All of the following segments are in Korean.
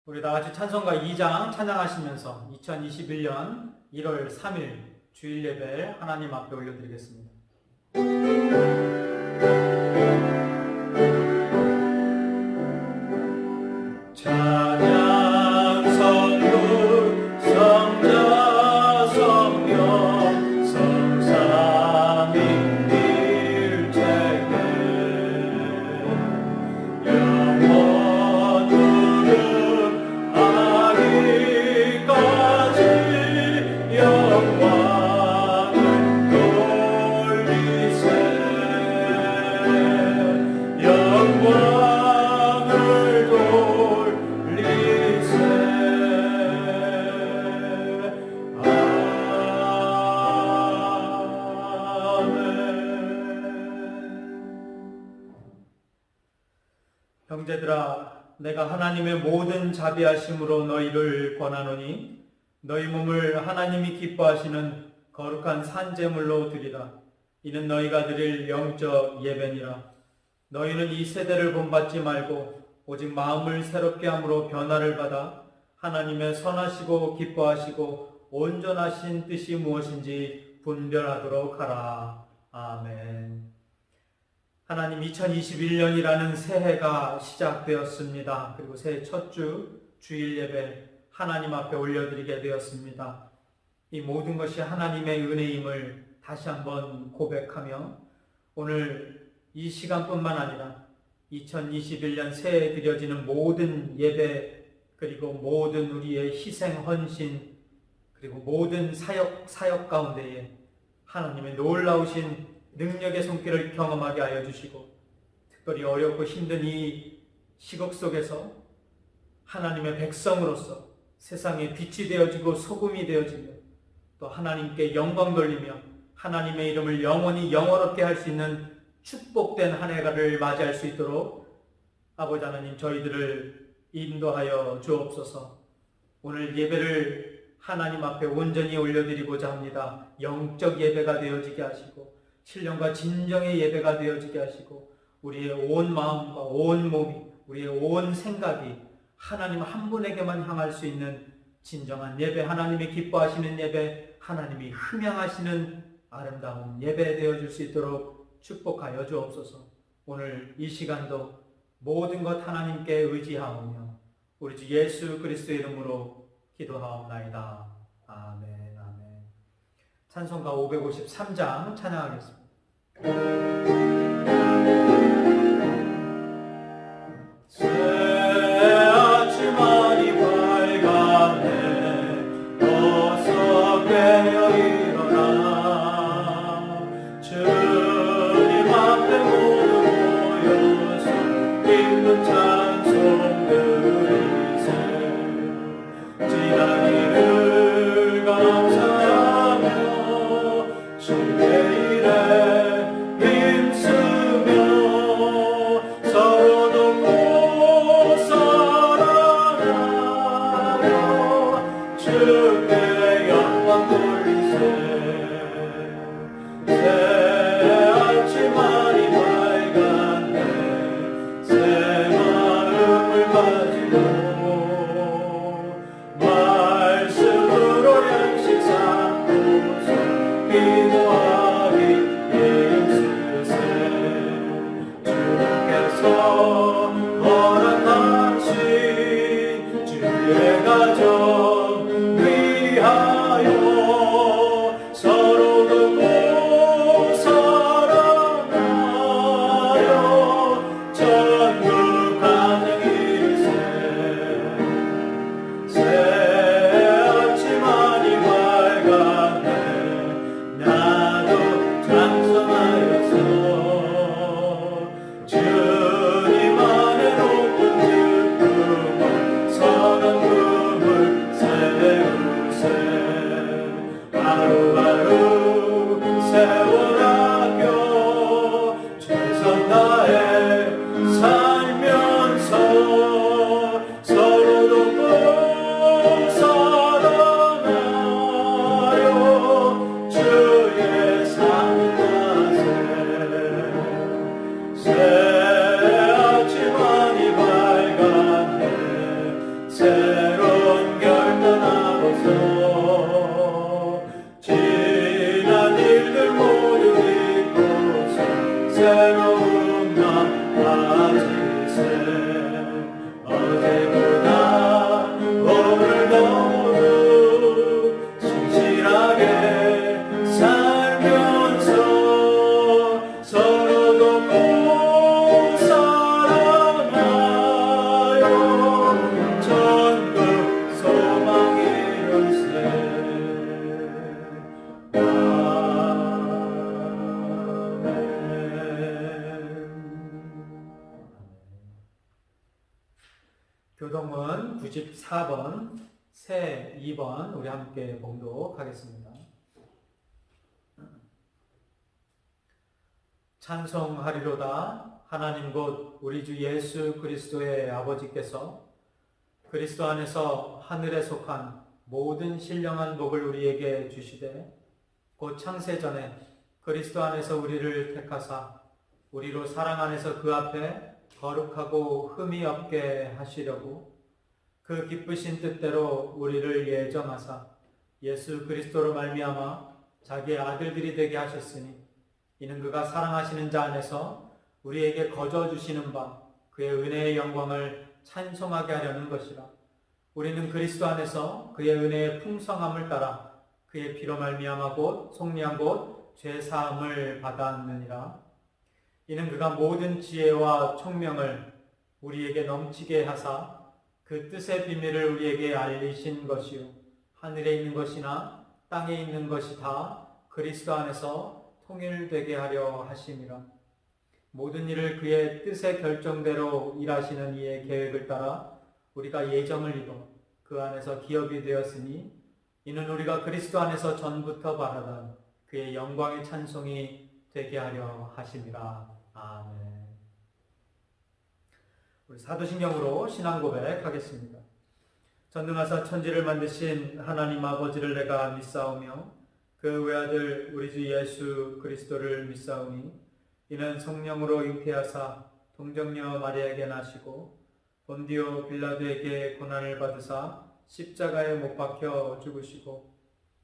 우리 다 같이 찬송가 2장 찬양하시면서 2021년 1월 3일 주일 예배 하나님 앞에 올려드리겠습니다. 찬양 성부 성자 성령 성삼위 일체계 영원으로 아기까지 영광을 돌리세 영광을 돌리세 형제들아, 내가 하나님의 모든 자비하심으로 너희를 권하노니 너희 몸을 하나님이 기뻐하시는 거룩한 산제물로 드리라. 이는 너희가 드릴 영적 예배니라. 너희는 이 세대를 본받지 말고 오직 마음을 새롭게 함으로 변화를 받아 하나님의 선하시고 기뻐하시고 온전하신 뜻이 무엇인지 분별하도록 하라. 아멘. 하나님, 2021년이라는 새해가 시작되었습니다. 그리고 새해 첫 주 주일 예배 하나님 앞에 올려드리게 되었습니다. 이 모든 것이 하나님의 은혜임을 다시 한번 고백하며 오늘 이 시간뿐만 아니라 2021년 새해에 드려지는 모든 예배, 그리고 모든 우리의 희생 헌신, 그리고 모든 사역 가운데에 하나님의 놀라우신 능력의 손길을 경험하게 하여 주시고, 특별히 어렵고 힘든 이 시국 속에서 하나님의 백성으로서 세상에 빛이 되어지고 소금이 되어지며 또 하나님께 영광 돌리며 하나님의 이름을 영원히 영원롭게 할 수 있는 축복된 한 해를 맞이할 수 있도록 아버지 하나님, 저희들을 인도하여 주옵소서. 오늘 예배를 하나님 앞에 온전히 올려드리고자 합니다. 영적 예배가 되어지게 하시고 신령과 진정의 예배가 되어지게 하시고 우리의 온 마음과 온 몸이, 우리의 온 생각이 하나님 한 분에게만 향할 수 있는 진정한 예배, 하나님이 기뻐하시는 예배, 하나님이 흠양하시는 아름다운 예배 되어줄 수 있도록 축복하여 주옵소서. 오늘 이 시간도 모든 것 하나님께 의지하오며 우리 주 예수 그리스도의 이름으로 기도하옵나이다. 아멘. 찬송가 553장 찬양하겠습니다. 새 아침 많이 밝았네. 어서 깨어 일어나. 주님 앞에 모두 모여서 기쁜 찬송 드리세. 지난 일을 감사하며 주의 일에 힘쓰며 서로 돕고 사랑하며 주께 영광 돌리세. 새 아침 많이 밝았네. 새 마음을 가지고 말씀 더욱 나아지세. 어제보다 오늘 더욱 신실하게 살면서 서로 돕고 살아나요. 전국 소망의 열쇠. 교동문 94번, 새 2번 우리 함께 봉독하겠습니다. 찬송하리로다. 하나님 곧 우리 주 예수 그리스도의 아버지께서 그리스도 안에서 하늘에 속한 모든 신령한 복을 우리에게 주시되 곧 창세전에 그리스도 안에서 우리를 택하사 우리로 사랑 안에서 그 앞에 거룩하고 흠이 없게 하시려고 그 기쁘신 뜻대로 우리를 예정하사 예수 그리스도로 말미암아 자기의 아들들이 되게 하셨으니 이는 그가 사랑하시는 자 안에서 우리에게 거저 주시는 바 그의 은혜의 영광을 찬송하게 하려는 것이라. 우리는 그리스도 안에서 그의 은혜의 풍성함을 따라 그의 피로 말미암아 곧 속리한 곧 죄 사함을 받았느니라. 이는 그가 모든 지혜와 총명을 우리에게 넘치게 하사 그 뜻의 비밀을 우리에게 알리신 것이요 하늘에 있는 것이나 땅에 있는 것이 다 그리스도 안에서 통일되게 하려 하심이라. 모든 일을 그의 뜻의 결정대로 일하시는 이의 계획을 따라 우리가 예정을 입어 그 안에서 기업이 되었으니 이는 우리가 그리스도 안에서 전부터 바라던 그의 영광의 찬송이 되게 하려 하심이라. 아멘. 우리 사도신경으로 신앙 고백하겠습니다. 전능하사 천지를 만드신 하나님 아버지를 내가 믿사오며 그 외아들 우리 주 예수 그리스도를 믿사오니 이는 성령으로 잉태하사 동정녀 마리아에게 나시고 본디오 빌라도에게 고난을 받으사 십자가에 못 박혀 죽으시고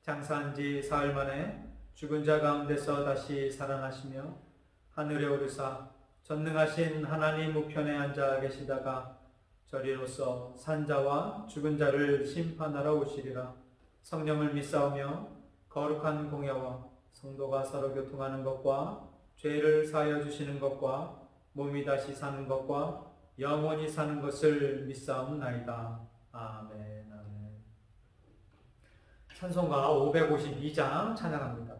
장사한 지 사흘 만에 죽은 자 가운데서 다시 살아나시며 하늘에 오르사 전능하신 하나님 우편에 앉아 계시다가 저리로서 산자와 죽은 자를 심판하러 오시리라. 성령을 믿사오며 거룩한 공예와 성도가 서로 교통하는 것과 죄를 사하여 주시는 것과 몸이 다시 사는 것과 영원히 사는 것을 믿사옵나이다. 아멘. 아멘. 찬송가 552장 찬양합니다.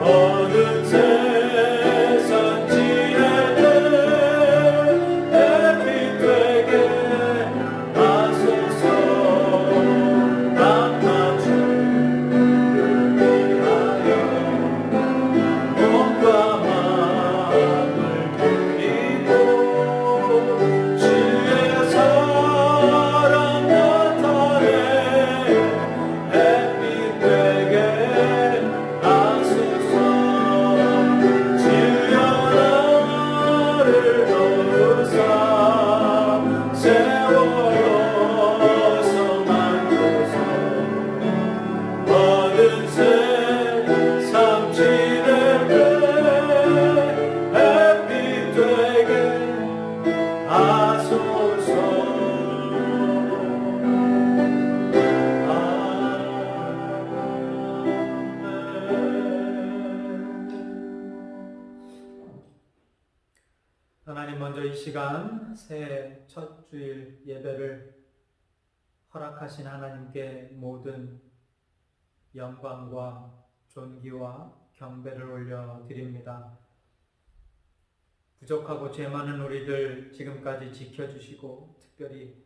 어느 세상 지낼 때 하나님, 먼저 이 시간 새해 첫 주일 예배를 허락하신 하나님께 모든 영광과 존귀와 경배를 올려드립니다. 부족하고 죄 많은 우리들 지금까지 지켜주시고, 특별히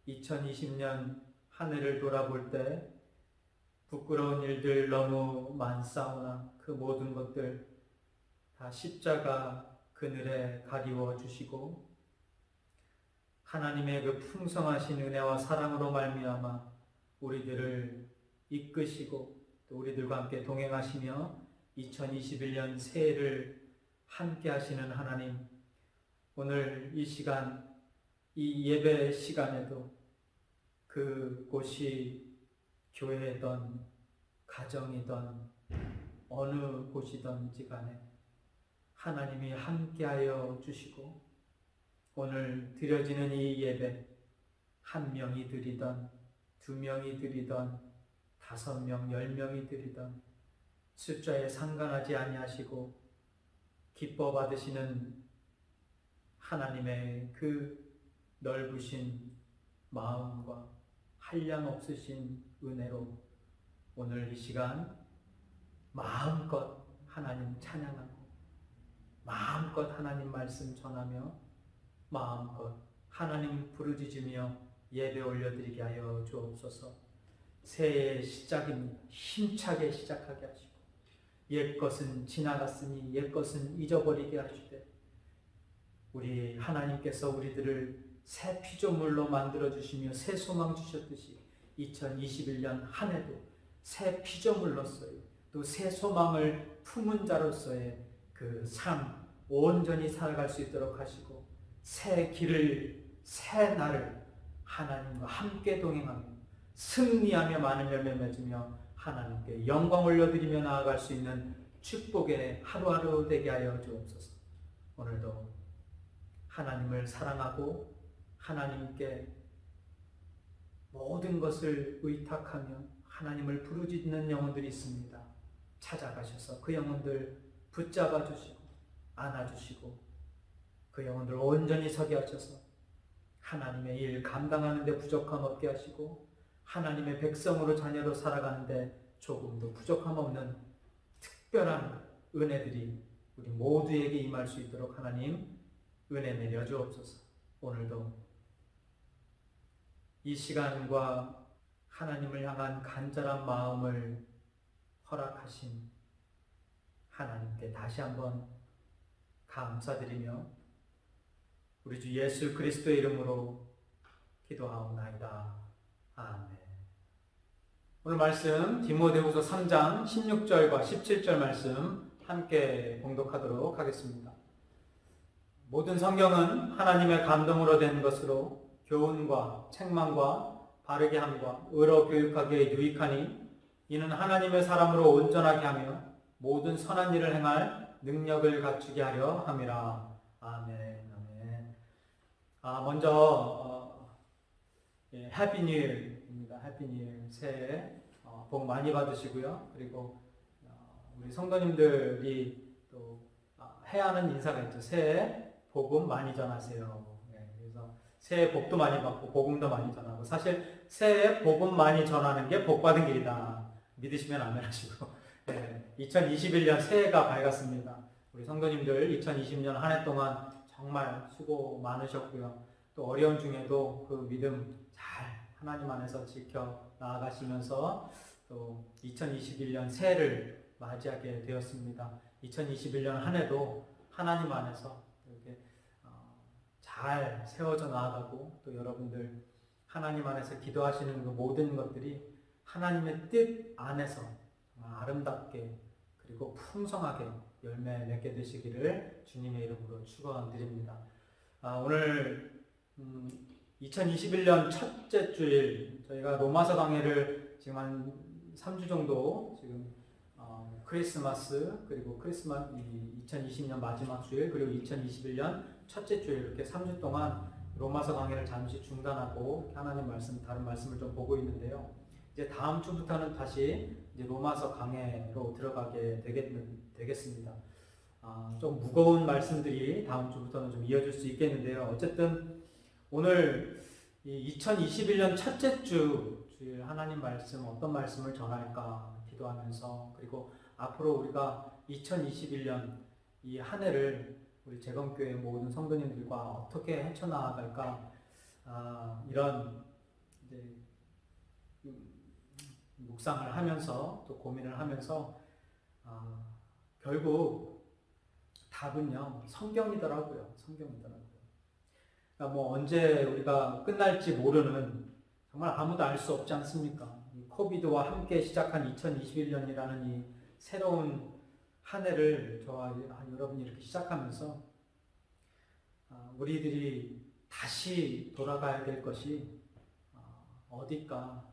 2020년 한 해를 돌아볼 때 부끄러운 일들 너무 많사오나 그 모든 것들 다 십자가 그늘에 가리워 주시고, 하나님의 그 풍성하신 은혜와 사랑으로 말미암아 우리들을 이끄시고 또 우리들과 함께 동행하시며 2021년 새해를 함께 하시는 하나님, 오늘 이 시간, 이 예배 시간에도 그곳이 교회든 가정이든 어느 곳이든지 간에 하나님이 함께하여 주시고, 오늘 드려지는 이 예배 한 명이 드리던, 두 명이 드리던, 5명, 10명이 드리던 숫자에 상관하지 아니하시고 기뻐 받으시는 하나님의 그 넓으신 마음과 한량 없으신 은혜로 오늘 이 시간 마음껏 하나님 찬양하고 마음껏 하나님 말씀 전하며 마음껏 하나님 부르짖으며 예배 올려드리게 하여 주옵소서. 새해의 시작입니다. 힘차게 시작하게 하시고 옛것은 지나갔으니 옛것은 잊어버리게 하시되, 우리 하나님께서 우리들을 새 피조물로 만들어주시며 새 소망 주셨듯이 2021년 한 해도 새 피조물로서의 또 새 소망을 품은 자로서의 그 삶 온전히 살아갈 수 있도록 하시고, 새 길을, 새 날을 하나님과 함께 동행하며 승리하며 많은 열매 맺으며 하나님께 영광 올려드리며 나아갈 수 있는 축복의 하루하루 되게 하여 주옵소서. 오늘도 하나님을 사랑하고 하나님께 모든 것을 의탁하며 하나님을 부르짖는 영혼들이 있습니다. 찾아가셔서 그 영혼들 붙잡아 주시고 안아주시고 그 영혼들 온전히 서게 하셔서 하나님의 일 감당하는 데 부족함 없게 하시고, 하나님의 백성으로 자녀로 살아가는데 조금도 부족함 없는 특별한 은혜들이 우리 모두에게 임할 수 있도록 하나님 은혜 내려 주옵소서. 오늘도 이 시간과 하나님을 향한 간절한 마음을 허락하신 하나님께 다시 한번 감사드리며 우리 주 예수 그리스도의 이름으로 기도하옵나이다. 아멘. 오늘 말씀 디모데후서 3장 16절과 17절 말씀 함께 봉독하도록 하겠습니다. 모든 성경은 하나님의 감동으로 된 것으로 교훈과 책망과 바르게 함과 의로 교육하기에 유익하니, 이는 하나님의 사람으로 온전하게 하며 모든 선한 일을 행할 능력을 갖추게 하려 함이라. 아멘. 아멘. 먼저 해피 뉴 이어입니다. 해피 뉴 이어. 새해 복 많이 받으시고요. 그리고 우리 성도님들이 또 해야 하는 인사가 있죠. 새해 복음 많이 전하세요. 그래서 새해 복도 많이 받고 복음도 많이 전하고, 사실 새해 복음 많이 전하는 게 복 받은 길이다. 믿으시면 아멘 하시고, 2021년 새해가 밝았습니다. 우리 성도님들 2020년 한 해 동안 정말 수고 많으셨고요. 또 어려운 중에도 그 믿음 잘 하나님 안에서 지켜 나아가시면서 또 2021년 새해를 맞이하게 되었습니다. 2021년 한 해도 하나님 안에서 이렇게 잘 세워져 나아가고, 또 여러분들 하나님 안에서 기도하시는 그 모든 것들이 하나님의 뜻 안에서 아름답게 그리고 풍성하게 열매 맺게 되시기를 주님의 이름으로 축원드립니다. 오늘 2021년 첫째 주일, 저희가 로마서 강해를 지금 한 3주 정도 지금 크리스마스, 그리고 2020년 마지막 주일, 그리고 2021년 첫째 주일, 이렇게 3주 동안 로마서 강해를 잠시 중단하고 하나님 말씀, 다른 말씀을 좀 보고 있는데요. 이제 다음 주부터는 다시 이제 로마서 강해로 들어가게 되겠습니다. 좀 무거운 말씀들이 다음 주부터는 좀 이어질 수 있겠는데요. 어쨌든 오늘 2021년 첫째 주일 하나님 말씀 어떤 말씀을 전할까 기도하면서, 그리고 앞으로 우리가 2021년 이 한 해를 우리 재건교회 모든 성도님들과 어떻게 헤쳐나갈까, 이런 이제 묵상을 하면서 또 고민을 하면서 결국 답은요 성경이더라고요. 그러니까 뭐 언제 우리가 끝날지 모르는, 정말 아무도 알 수 없지 않습니까? 이 코비드와 함께 시작한 2021년이라는 이 새로운 한 해를 저와 여러분이 이렇게 시작하면서 우리들이 다시 돌아가야 될 것이 어딜까?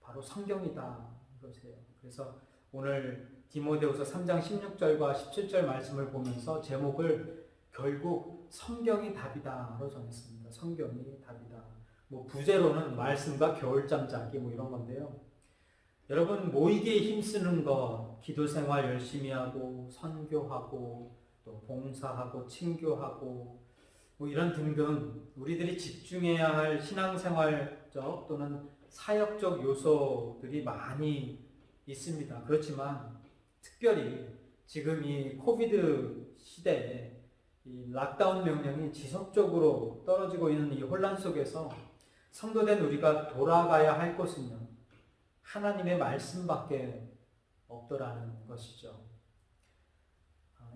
바로 성경이다 이것이에요. 그래서 오늘 디모데후서 3장 16절과 17절 말씀을 보면서 제목을 결국 성경이 답이다로 정했습니다. 성경이 답이다. 뭐 부제로는 말씀과 겨울잠 자기 뭐 이런 건데요. 여러분 모이기에 힘쓰는 거, 기도 생활 열심히 하고 선교하고 또 봉사하고 친교하고 뭐 이런 등등 우리들이 집중해야 할 신앙생활적 또는 사역적 요소들이 많이 있습니다. 그렇지만 특별히 지금 이 코비드 시대에 이 락다운 명령이 지속적으로 떨어지고 있는 이 혼란 속에서 성도된 우리가 돌아가야 할 곳은요, 하나님의 말씀밖에 없더라는 것이죠.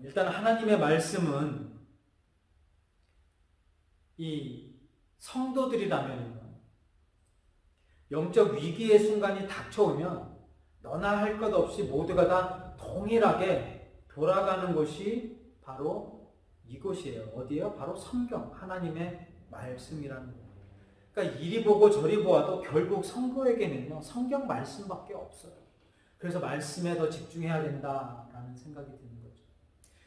일단 하나님의 말씀은 이 성도들이라면 영적 위기의 순간이 닥쳐오면 너나 할 것 없이 모두가 다 동일하게 돌아가는 곳이 바로 이곳이에요. 어디예요? 바로 성경, 하나님의 말씀이라는 거예요. 그러니까 이리 보고 저리 보아도 결국 성도에게는요 성경 말씀밖에 없어요. 그래서 말씀에 더 집중해야 된다라는 생각이 드는 거죠.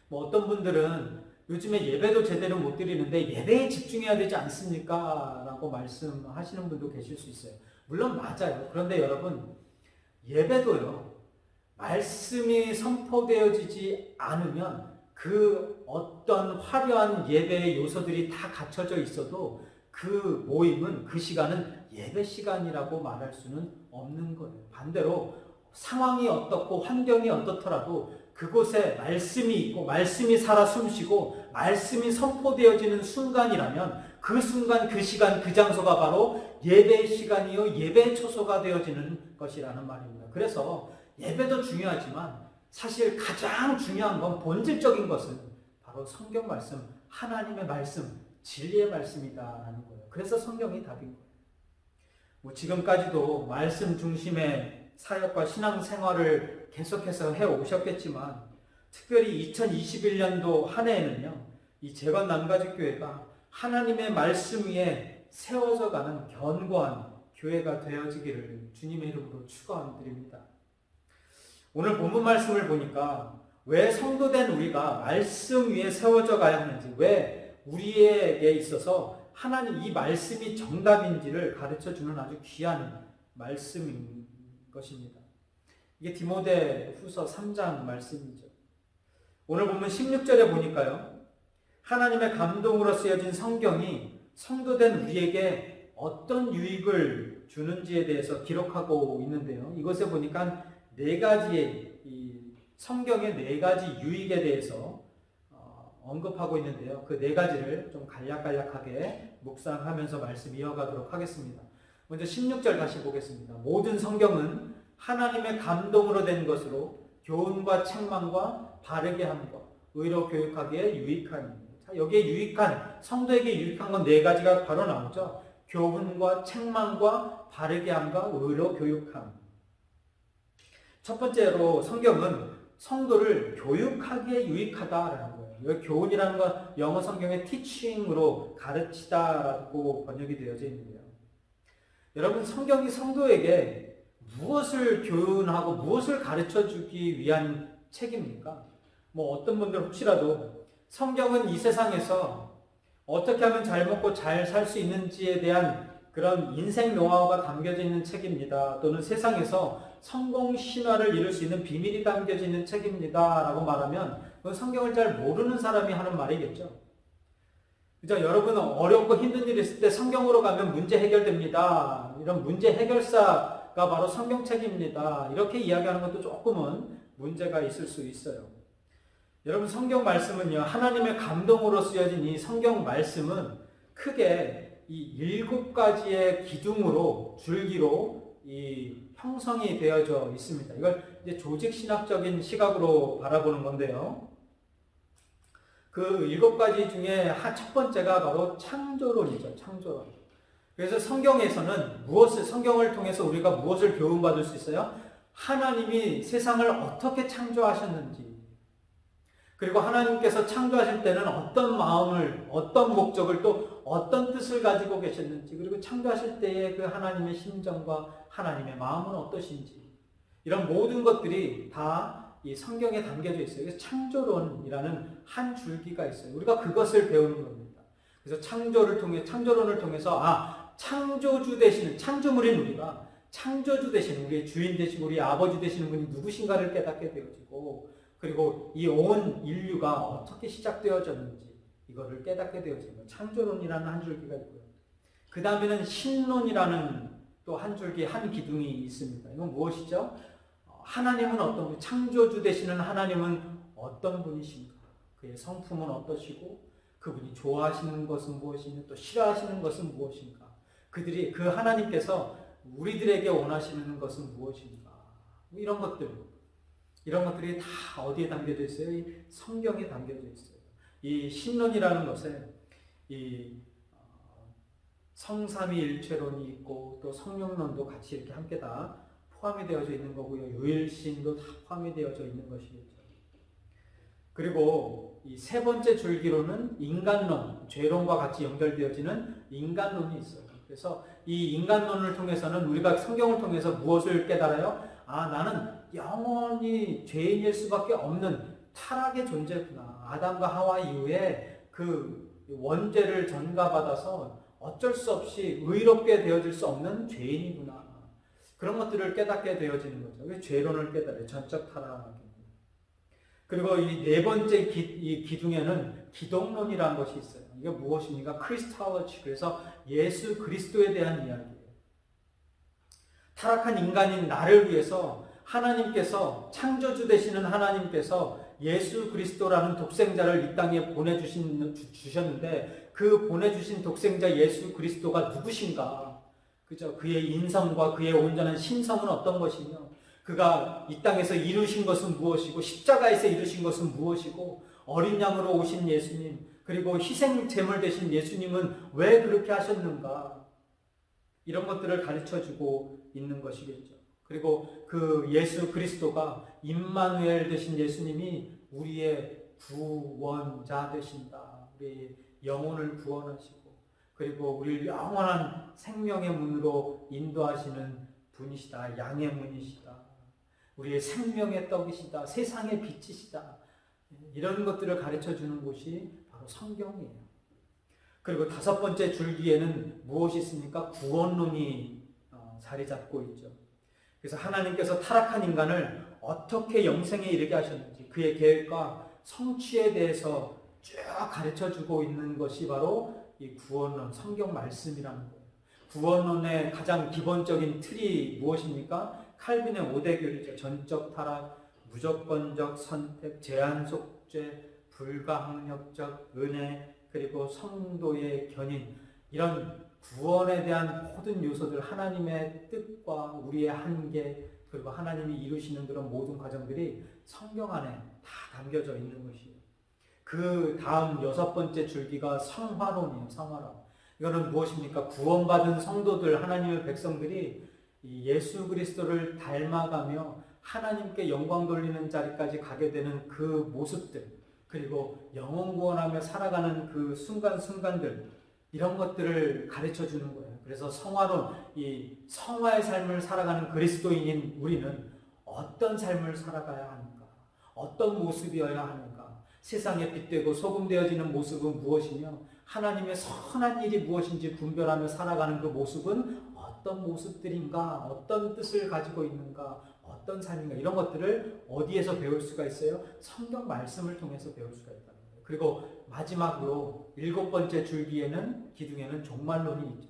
뭐 어떤 분들은 요즘에 예배도 제대로 못 드리는데 예배에 집중해야 되지 않습니까? 라고 말씀하시는 분도 계실 수 있어요. 물론 맞아요. 그런데 여러분 예배도요 말씀이 선포되어지지 않으면 그 어떤 화려한 예배의 요소들이 다 갖춰져 있어도 그 모임은, 그 시간은 예배 시간이라고 말할 수는 없는 거예요. 반대로 상황이 어떻고 환경이 어떻더라도 그곳에 말씀이 있고 말씀이 살아 숨쉬고 말씀이 선포되어지는 순간이라면 그 순간, 그 시간, 그 장소가 바로 예배의 시간이요 예배의 초소가 되어지는 것이라는 말입니다. 그래서 예배도 중요하지만 사실 가장 중요한 건, 본질적인 것은 바로 성경 말씀, 하나님의 말씀, 진리의 말씀이다라는 거예요. 그래서 성경이 답인 거예요. 뭐 지금까지도 말씀 중심의 사역과 신앙생활을 계속해서 해오셨겠지만 특별히 2021년도 한 해에는요 이 재건 남가주교회가 하나님의 말씀 위에 세워져가는 견고한 교회가 되어지기를 주님의 이름으로 축원드립니다. 오늘 본문 말씀을 보니까 왜 성도된 우리가 말씀 위에 세워져 가야 하는지, 왜 우리에게 있어서 하나님 이 말씀이 정답인지를 가르쳐주는 아주 귀한 말씀인 것입니다. 이게 디모데후서 3장 말씀이죠. 오늘 보면 16절에 보니까요 하나님의 감동으로 쓰여진 성경이 성도된 우리에게 어떤 유익을 주는지에 대해서 기록하고 있는데요. 이것에 보니까 네 가지의 성경의 네 가지 유익에 대해서 언급하고 있는데요. 그 네 가지를 좀 간략간략하게 묵상하면서 말씀 이어가도록 하겠습니다. 먼저 16절 다시 보겠습니다. 모든 성경은 하나님의 감동으로 된 것으로 교훈과 책망과 바르게 함과 의로 교육하기에 유익하니. 자, 여기에 유익한, 성도에게 유익한 건 네 가지가 바로 나오죠. 교훈과 책망과 바르게 함과 의로 교육함. 첫 번째로 성경은 성도를 교육하기에 유익하다라는 거예요. 여기 교훈이라는 건 영어 성경의 teaching으로 가르치다라고 번역이 되어져 있는데요. 여러분 성경이 성도에게 무엇을 교훈하고 무엇을 가르쳐주기 위한 책입니까? 뭐 어떤 분들 혹시라도 성경은 이 세상에서 어떻게 하면 잘 먹고 잘 살 수 있는지에 대한 그런 인생 노하우가 담겨져 있는 책입니다. 또는 세상에서 성공 신화를 이룰 수 있는 비밀이 담겨져 있는 책입니다. 라고 말하면 그건 성경을 잘 모르는 사람이 하는 말이겠죠. 그죠? 여러분 어렵고 힘든 일이 있을 때 성경으로 가면 문제 해결됩니다. 이런 문제 해결사가 바로 성경책입니다. 이렇게 이야기하는 것도 조금은 문제가 있을 수 있어요. 여러분 성경 말씀은요, 하나님의 감동으로 쓰여진 이 성경 말씀은 크게 이 7가지의 기둥으로, 줄기로 이 형성이 되어져 있습니다. 이걸 이제 조직신학적인 시각으로 바라보는 건데요. 그 7가지 중에 첫 번째가 바로 창조론이죠. 창조론. 그래서 성경에서는 성경을 통해서 우리가 무엇을 교훈받을 수 있어요? 하나님이 세상을 어떻게 창조하셨는지, 그리고 하나님께서 창조하실 때는 어떤 마음을, 어떤 목적을, 또 어떤 뜻을 가지고 계셨는지, 그리고 창조하실 때의 그 하나님의 심정과 하나님의 마음은 어떠신지, 이런 모든 것들이 다 이 성경에 담겨져 있어요. 그래서 창조론이라는 한 줄기가 있어요. 우리가 그것을 배우는 겁니다. 그래서 창조론을 통해서 창조주 되시는, 창조물인 우리가 창조주 되시는, 우리의 주인 되시고 우리의 아버지 되시는 분이 누구신가를 깨닫게 되어지고, 그리고 이 온 인류가 어떻게 시작되어졌는지 이거를 깨닫게 되어지는 거예요. 창조론이라는 한 줄기가 있고요. 그 다음에는 신론이라는 또 한 줄기, 한 기둥이 있습니다. 이건 무엇이죠? 하나님은 어떤 분, 창조주 되시는 하나님은 어떤 분이신가? 그의 성품은 어떠시고, 그분이 좋아하시는 것은 무엇이며 또 싫어하시는 것은 무엇인가? 그 하나님께서 우리들에게 원하시는 것은 무엇인가? 이런 것들이 다 어디에 담겨져 있어요? 이 성경에 담겨져 있어요. 이 신론이라는 것에 이 성삼위일체론이 있고 또 성령론도 같이 이렇게 함께 다 포함이 되어져 있는 거고요. 유일신도 다 포함이 되어져 있는 것이겠죠. 그리고 이 세 번째 줄기로는 인간론, 죄론과 같이 연결되어지는 인간론이 있어요. 그래서 이 인간론을 통해서는 우리가 성경을 통해서 무엇을 깨달아요? 나는 영원히 죄인일 수밖에 없는 타락의 존재구나. 아담과 하와 이후에 그 원죄를 전가받아서 어쩔 수 없이 의롭게 되어질 수 없는 죄인이구나. 그런 것들을 깨닫게 되어지는 거죠. 죄론을 깨달아요. 전적 타락입니다. 그리고 이 네 번째 이 기둥에는 기독론이라는 것이 있어요. 이게 무엇입니까? 크리스톨로지. 그래서 예수 그리스도에 대한 이야기예요. 타락한 인간인 나를 위해서 하나님께서, 창조주 되시는 하나님께서 예수 그리스도라는 독생자를 이 땅에 보내주셨는데, 그 보내주신 독생자 예수 그리스도가 누구신가? 그죠? 그의 인성과 그의 온전한 신성은 어떤 것이며, 그가 이 땅에서 이루신 것은 무엇이고, 십자가에서 이루신 것은 무엇이고, 어린 양으로 오신 예수님, 그리고 희생 제물 되신 예수님은 왜 그렇게 하셨는가? 이런 것들을 가르쳐주고 있는 것이겠죠. 그리고 그 예수 그리스도가 임마누엘 되신 예수님이 우리의 구원자 되신다. 우리 영혼을 구원하시고, 그리고 우리를 영원한 생명의 문으로 인도하시는 분이시다. 양의 문이시다. 우리의 생명의 떡이시다. 세상의 빛이시다. 이런 것들을 가르쳐주는 곳이 바로 성경이에요. 그리고 다섯 번째 줄기에는 무엇이 있습니까? 구원론이 자리 잡고 있죠. 그래서 하나님께서 타락한 인간을 어떻게 영생에 이르게 하셨는지, 그의 계획과 성취에 대해서 쭉 가르쳐주고 있는 것이 바로 이 구원론, 성경 말씀이라는 거예요. 구원론의 가장 기본적인 틀이 무엇입니까? 칼빈의 5대 교리죠. 전적 타락, 무조건적 선택, 제한 속죄, 불가항력적 은혜, 그리고 성도의 견인, 이런 구원에 대한 모든 요소들, 하나님의 뜻과 우리의 한계, 그리고 하나님이 이루시는 그런 모든 과정들이 성경 안에 다 담겨져 있는 것이에요. 그 다음 여섯 번째 줄기가 성화론이에요. 성화론. 이거는 무엇입니까? 구원받은 성도들, 하나님의 백성들이 이 예수 그리스도를 닮아가며 하나님께 영광 돌리는 자리까지 가게 되는 그 모습들, 그리고 영혼 구원하며 살아가는 그 순간순간들, 이런 것들을 가르쳐 주는 거예요. 그래서 성화론, 이 성화의 삶을 살아가는 그리스도인인 우리는 어떤 삶을 살아가야 하는가? 어떤 모습이어야 하는가? 세상에 빛되고 소금 되어지는 모습은 무엇이며, 하나님의 선한 일이 무엇인지 분별하며 살아가는 그 모습은 어떤 모습들인가? 어떤 뜻을 가지고 있는가? 어떤 삶인가 이런 것들을 어디에서 배울 수가 있어요? 성경 말씀을 통해서 배울 수가 있다는 거예요. 그리고 마지막으로 7번째 줄기에는 기둥에는 종말론이 있죠.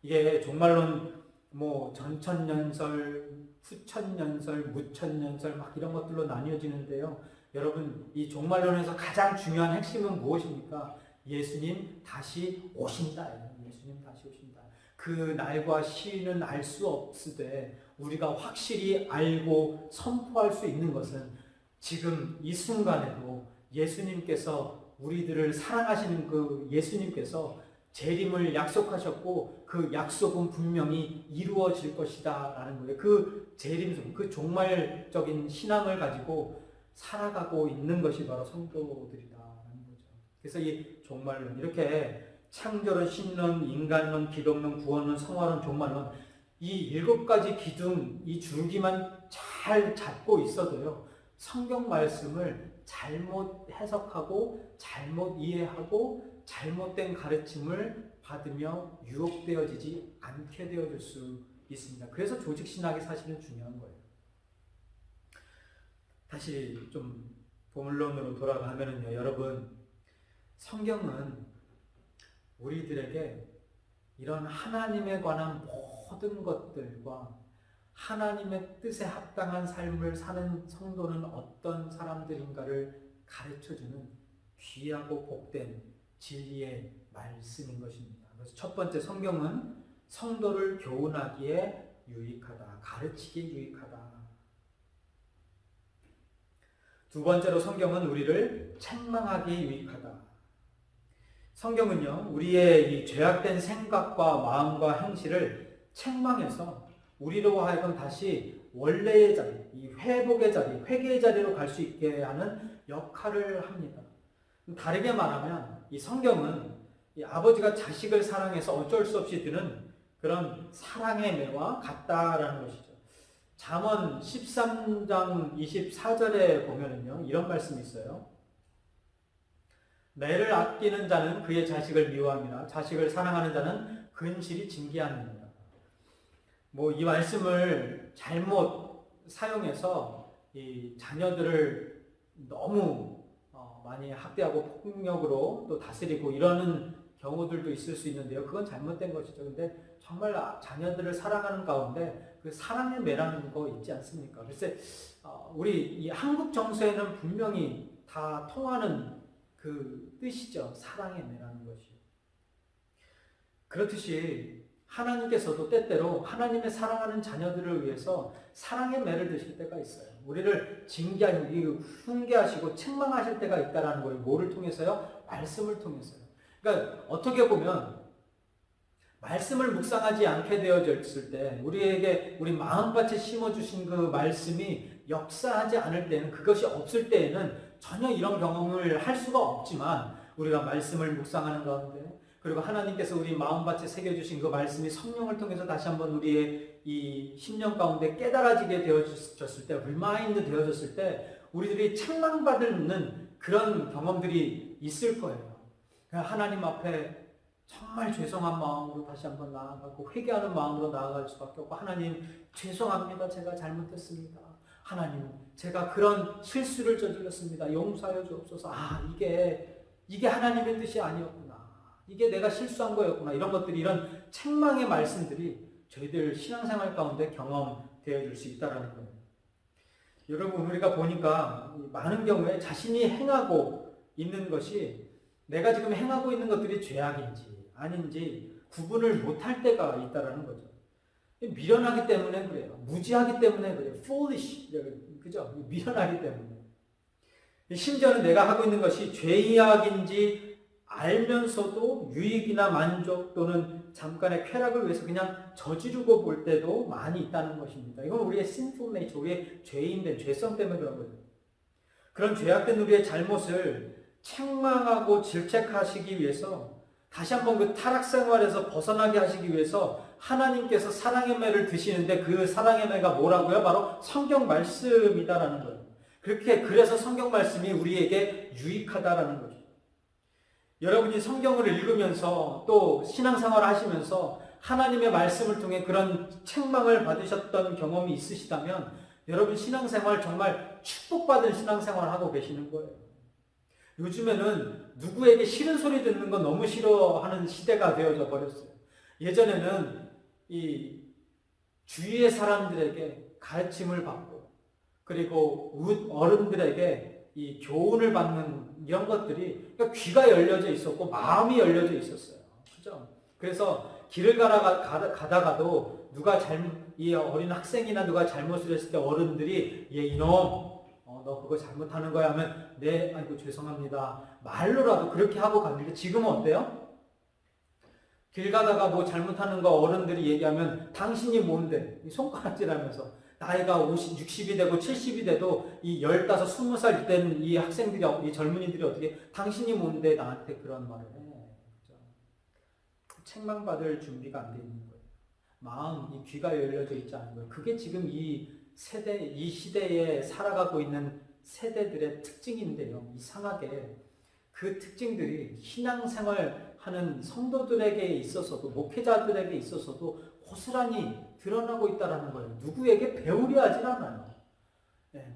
이게 종말론 뭐 전천년설, 후천년설, 무천년설 막 이런 것들로 나뉘어지는데요. 여러분 이 종말론에서 가장 중요한 핵심은 무엇입니까? 예수님 다시 오신다. 예수님 다시 오신다. 그 날과 시는 알 수 없으되 우리가 확실히 알고 선포할 수 있는 것은 지금 이 순간에도 예수님께서 우리들을 사랑하시는 그 예수님께서 재림을 약속하셨고 그 약속은 분명히 이루어질 것이다 라는 거예요. 그 재림, 그 종말적인 신앙을 가지고 살아가고 있는 것이 바로 성도들이다라는 거죠. 그래서 이 종말론, 이렇게 창조론, 신론, 인간론, 기독론, 구원론, 성화론, 종말론 이 7가지 기둥, 이 줄기만 잘 잡고 있어도요, 성경 말씀을 잘못 해석하고 잘못 이해하고 잘못된 가르침을 받으며 유혹되어지지 않게 되어질 수 있습니다. 그래서 조직신학이 사실은 중요한 거예요. 다시 좀 본론으로 돌아가면은요, 여러분, 성경은 우리들에게 이런 하나님에 관한 모든 것들과 하나님의 뜻에 합당한 삶을 사는 성도는 어떤 사람들인가를 가르쳐주는 귀하고 복된 진리의 말씀인 것입니다. 그래서 첫 번째, 성경은 성도를 교훈하기에 유익하다, 가르치기에 유익하다. 두 번째로, 성경은 우리를 책망하기에 유익하다. 성경은요, 우리의 이 죄악된 생각과 마음과 행실을 책망해서 우리로 하여금 다시 원래의 자리, 이 회복의 자리, 회개의 자리로 갈 수 있게 하는 역할을 합니다. 다르게 말하면 이 성경은 이 아버지가 자식을 사랑해서 어쩔 수 없이 드는 그런 사랑의 매와 같다라는 것이죠. 잠언 13장 24절에 보면은요, 이런 말씀이 있어요. 매를 아끼는 자는 그의 자식을 미워합니다. 자식을 사랑하는 자는 근실이 징계하느니라. 뭐 이 말씀을 잘못 사용해서 이 자녀들을 너무 많이 학대하고 폭력으로 또 다스리고 이러는 경우들도 있을 수 있는데요. 그건 잘못된 것이죠. 근데 정말 자녀들을 사랑하는 가운데 그 사랑의 매라는 거 있지 않습니까? 글쎄, 우리 이 한국 정서에는 분명히 다 통하는 그 뜻이죠. 사랑의 매라는 것이. 그렇듯이 하나님께서도 때때로 하나님의 사랑하는 자녀들을 위해서 사랑의 매를 드실 때가 있어요. 우리를 징계하시고 훈계하시고 책망하실 때가 있다는 거예요. 뭐를 통해서요? 말씀을 통해서요. 그러니까 어떻게 보면 말씀을 묵상하지 않게 되어졌을 때 우리에게 우리 마음밭에 심어주신 그 말씀이 역사하지 않을 때는, 그것이 없을 때에는 전혀 이런 경험을 할 수가 없지만, 우리가 말씀을 묵상하는 가운데 그리고 하나님께서 우리 마음밭에 새겨주신 그 말씀이 성령을 통해서 다시 한번 우리의 이 심령 가운데 깨달아지게 되어졌을 때, 리마인드 되어졌을 때 우리들이 책망받는 그런 경험들이 있을 거예요. 하나님 앞에 정말 죄송한 마음으로 다시 한번 나아가고 회개하는 마음으로 나아갈 수밖에 없고, 하나님 죄송합니다. 제가 잘못했습니다. 하나님 제가 그런 실수를 저질렀습니다. 용서하여 주옵소서. 이게 하나님의 뜻이 아니었구나. 이게 내가 실수한 거였구나. 이런 것들이, 이런 책망의 말씀들이 저희들 신앙생활 가운데 경험되어질 수 있다는 거예요. 여러분, 우리가 보니까 많은 경우에 자신이 행하고 있는 것이, 내가 지금 행하고 있는 것들이 죄악인지 아닌지 구분을 못할 때가 있다는 거죠. 미련하기 때문에 그래요. 무지하기 때문에 그래요. foolish, 그죠? 미련하기 때문에. 심지어는 내가 하고 있는 것이 죄악인지 알면서도 유익이나 만족 또는 잠깐의 쾌락을 위해서 그냥 저지르고 볼 때도 많이 있다는 것입니다. 이건 우리의 sinful nature, 우리의 죄인된 죄성 때문에 그런 거예요. 그런 죄악된 우리의 잘못을 책망하고 질책하시기 위해서, 다시 한번 그 타락 생활에서 벗어나게 하시기 위해서 하나님께서 사랑의 매를 드시는데, 그 사랑의 매가 뭐라고요? 바로 성경 말씀이다라는 거예요. 그래서 성경 말씀이 우리에게 유익하다라는 거죠. 여러분이 성경을 읽으면서 또 신앙생활을 하시면서 하나님의 말씀을 통해 그런 책망을 받으셨던 경험이 있으시다면, 여러분 신앙생활 정말 축복받은 신앙생활 하고 계시는 거예요. 요즘에는 누구에게 싫은 소리 듣는 거 너무 싫어하는 시대가 되어져 버렸어요. 예전에는 이 주위의 사람들에게 가르침을 받고 그리고 어른들에게 이 교훈을 받는 이런 것들이 그러니까 귀가 열려져 있었고 마음이 열려져 있었어요. 그죠? 그래서 길을 가다가도 이 어린 학생이나 누가 잘못을 했을 때 어른들이 얘 이놈 너 그거 잘못하는 거야 하면 네 아이고 죄송합니다 말로라도 그렇게 하고 갔는데 지금은 어때요? 길 가다가 뭐 잘못하는 거 어른들이 얘기하면 당신이 뭔데 손가락질하면서 나이가 50, 60이 되고 70이 돼도 이 15, 20살 된 이 학생들이 이 젊은이들이 어떻게 당신이 뭔데 나한테 그런 말을 해. 그렇죠? 책망받을 준비가 안 돼 있는 거예요. 마음, 이 귀가 열려져 있지 않은 거예요. 그게 지금 이 시대에 살아가고 있는 세대들의 특징인데요. 이상하게 그 특징들이 신앙생활 하는 성도들에게 있어서도 목회자들에게 있어서도 고스란히 드러나고 있다는 거예요. 누구에게 배우려 하진 않아요.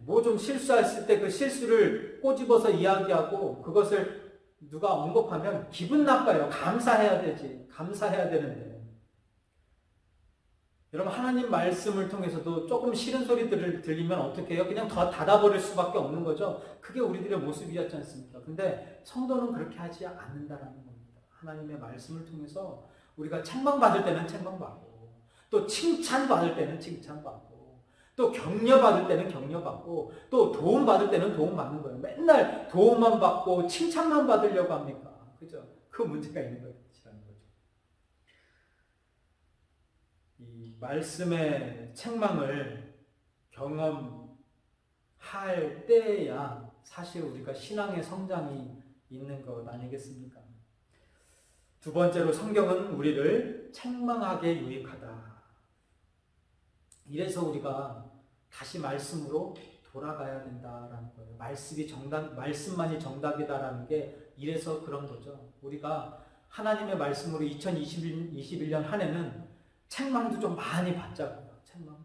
뭐 좀 실수했을 때 그 실수를 꼬집어서 이야기하고 그것을 누가 언급하면 기분 나빠요. 감사해야 되지. 감사해야 되는데. 여러분 하나님 말씀을 통해서도 조금 싫은 소리들을 들리면 어떻게 해요? 그냥 더 닫아버릴 수밖에 없는 거죠. 그게 우리들의 모습이었지 않습니까? 근데 성도는 그렇게 하지 않는다라는 겁니다. 하나님의 말씀을 통해서 우리가 책망받을 때는 책망받고 또 칭찬받을 때는 칭찬받고 또 격려받을 때는 격려받고 또 도움받을 때는 도움받는 거예요. 맨날 도움만 받고 칭찬만 받으려고 합니까? 그죠? 그 문제가 있는 거예요. 이 말씀의 책망을 경험할 때야 사실 우리가 신앙의 성장이 있는 것 아니겠습니까? 두 번째로 성경은 우리를 책망하게 유익하다. 이래서 우리가 다시 말씀으로 돌아가야 된다라는 거예요. 말씀만이 정답이다라는 게 이래서 그런 거죠. 우리가 하나님의 말씀으로 2021년 한 해는 책망도 좀 많이 받자고요. 책망도.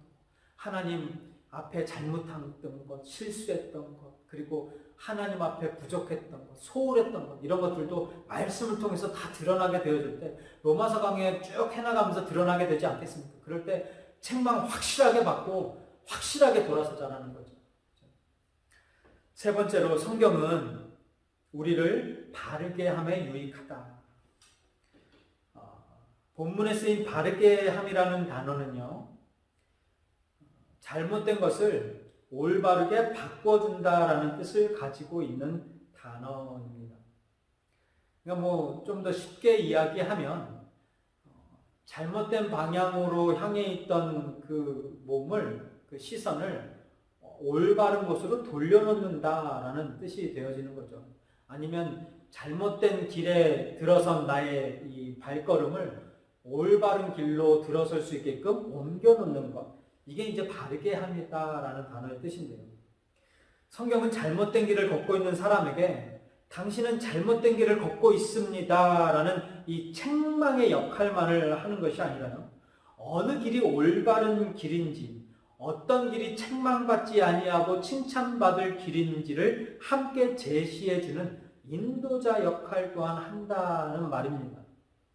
하나님 앞에 잘못한 것, 실수했던 것, 그리고 하나님 앞에 부족했던 것, 소홀했던 것, 이런 것들도 말씀을 통해서 다 드러나게 되어질 때 로마서 강해 쭉 해나가면서 드러나게 되지 않겠습니까? 그럴 때 책망 확실하게 받고 확실하게 돌아서자라는 거죠. 세 번째로 성경은 우리를 바르게 함에 유익하다. 본문에 쓰인 바르게 함이라는 단어는요, 잘못된 것을 올바르게 바꿔준다라는 뜻을 가지고 있는 단어입니다. 그러니까 뭐 좀 더 쉽게 이야기하면 잘못된 방향으로 향해 있던 그 몸을, 그 시선을 올바른 곳으로 돌려놓는다라는 뜻이 되어지는 거죠. 아니면 잘못된 길에 들어선 나의 이 발걸음을 올바른 길로 들어설 수 있게끔 옮겨놓는 것. 이게 이제 바르게 합니다라는 단어의 뜻인데요. 성경은 잘못된 길을 걷고 있는 사람에게 당신은 잘못된 길을 걷고 있습니다라는 이 책망의 역할만을 하는 것이 아니라요. 어느 길이 올바른 길인지, 어떤 길이 책망받지 아니하고 칭찬받을 길인지를 함께 제시해주는 인도자 역할 또한 한다는 말입니다.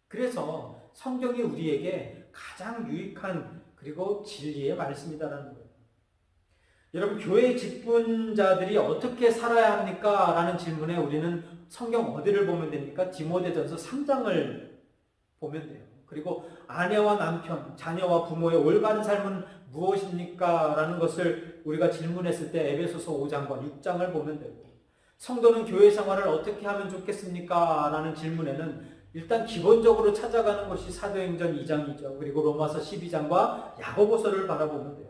그래서 성경이 우리에게 가장 유익한 그리고 진리의 말씀이다라는 거예요. 여러분 교회 직분자들이 어떻게 살아야 합니까? 라는 질문에 우리는 성경 어디를 보면 됩니까? 디모데전서 3장을 보면 돼요. 그리고 아내와 남편, 자녀와 부모의 올바른 삶은 무엇입니까? 라는 것을 우리가 질문했을 때 에베소서 5장과 6장을 보면 되고, 성도는 교회 생활을 어떻게 하면 좋겠습니까? 라는 질문에는 일단 기본적으로 찾아가는 것이 사도행전 2장이죠. 그리고 로마서 12장과 야고보서를 바라보면 돼요.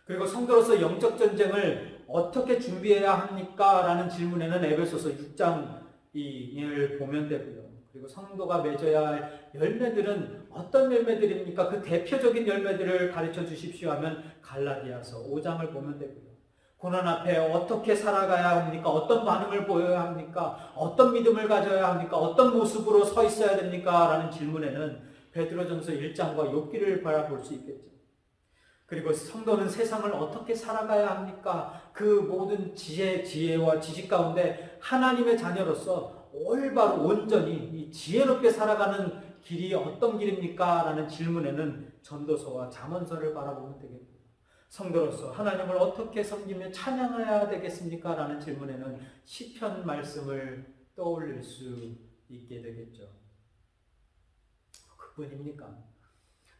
그리고 성도로서 영적 전쟁을 어떻게 준비해야 합니까? 라는 질문에는 에베소서 6장을 보면 되고요. 그리고 성도가 맺어야 할 열매들은 어떤 열매들입니까? 그 대표적인 열매들을 가르쳐 주십시오 하면 갈라디아서 5장을 보면 되고요. 고난 앞에 어떻게 살아가야 합니까? 어떤 반응을 보여야 합니까? 어떤 믿음을 가져야 합니까? 어떤 모습으로 서 있어야 됩니까? 라는 질문에는 베드로전서 1장과 욥기를 바라볼 수 있겠죠. 그리고 성도는 세상을 어떻게 살아가야 합니까? 그 모든 지혜와 지식 가운데 하나님의 자녀로서 올바로 온전히 이 지혜롭게 살아가는 길이 어떤 길입니까? 라는 질문에는 전도서와 잠언서를 바라보면 되겠고, 성도로서 하나님을 어떻게 섬기며 찬양해야 되겠습니까? 라는 질문에는 시편 말씀을 떠올릴 수 있게 되겠죠. 그뿐입니까?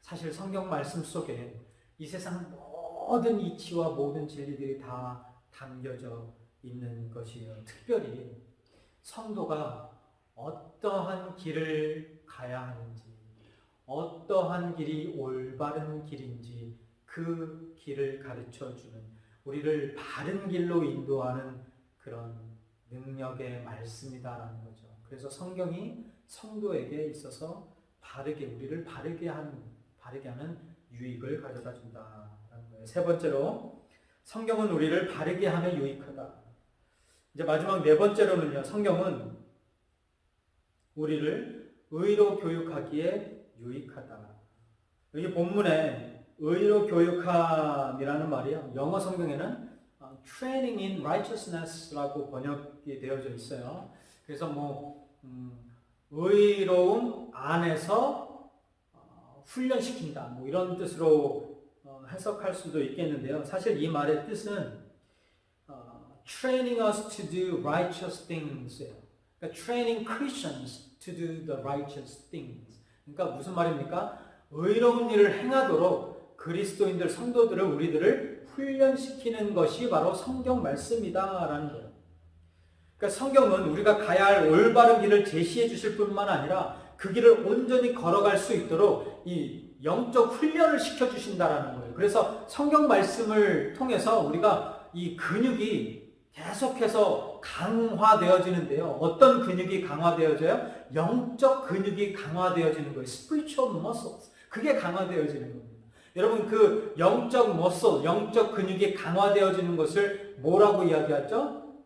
사실 성경 말씀 속에 이 세상 모든 이치와 모든 진리들이 다 담겨져 있는 것이에요. 특별히 성도가 어떠한 길을 가야 하는지, 어떠한 길이 올바른 길인지 그 길을 가르쳐주는, 우리를 바른 길로 인도하는 그런 능력의 말씀이다라는 거죠. 그래서 성경이 성도에게 있어서 우리를 바르게 하는 유익을 가져다 준다라는 거예요. 세 번째로, 성경은 우리를 바르게 하며 유익하다. 이제 마지막 네 번째로는요, 성경은 우리를 의로 교육하기에 유익하다. 여기 본문에 의로 교육함이라는 말이요, 영어 성경에는 training in righteousness라고 번역이 되어져 있어요. 그래서 의로움 안에서 훈련시킨다, 이런 뜻으로 해석할 수도 있겠는데요. 사실 이 말의 뜻은 training us to do righteous things. 그러니까 training Christians to do the righteous things. 그러니까 무슨 말입니까? 의로운 일을 행하도록 그리스도인들, 성도들을, 우리들을 훈련시키는 것이 바로 성경 말씀이다라는 거예요. 그러니까 성경은 우리가 가야 할 올바른 길을 제시해 주실 뿐만 아니라 그 길을 온전히 걸어갈 수 있도록 이 영적 훈련을 시켜주신다라는 거예요. 그래서 성경 말씀을 통해서 우리가 이 근육이 계속해서 강화되어지는데요. 어떤 근육이 강화되어져요? 영적 근육이 강화되어지는 거예요. spiritual muscles. 그게 강화되어지는 겁니다. 여러분, 그 영적 muscle, 영적 근육이 강화되어지는 것을 뭐라고 이야기하죠?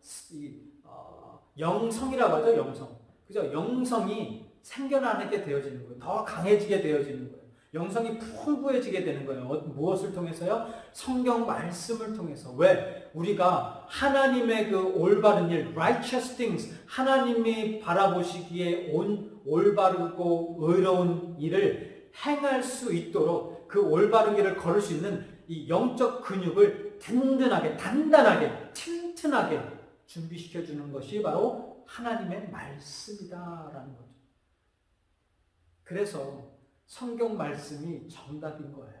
영성이라고 하죠. 영성. 그죠? 영성이 생겨나게 되어지는 거예요. 더 강해지게 되어지는 거예요. 영성이 풍부해지게 되는 거예요. 무엇을 통해서요? 성경 말씀을 통해서. 왜? 우리가 하나님의 그 올바른 일, righteous things, 하나님이 바라보시기에 올바르고 의로운 일을 행할 수 있도록 그 올바른 길을 걸을 수 있는 이 영적 근육을 든든하게, 단단하게, 튼튼하게 준비시켜 주는 것이 바로 하나님의 말씀이다라는 거죠. 그래서 성경 말씀이 정답인 거예요.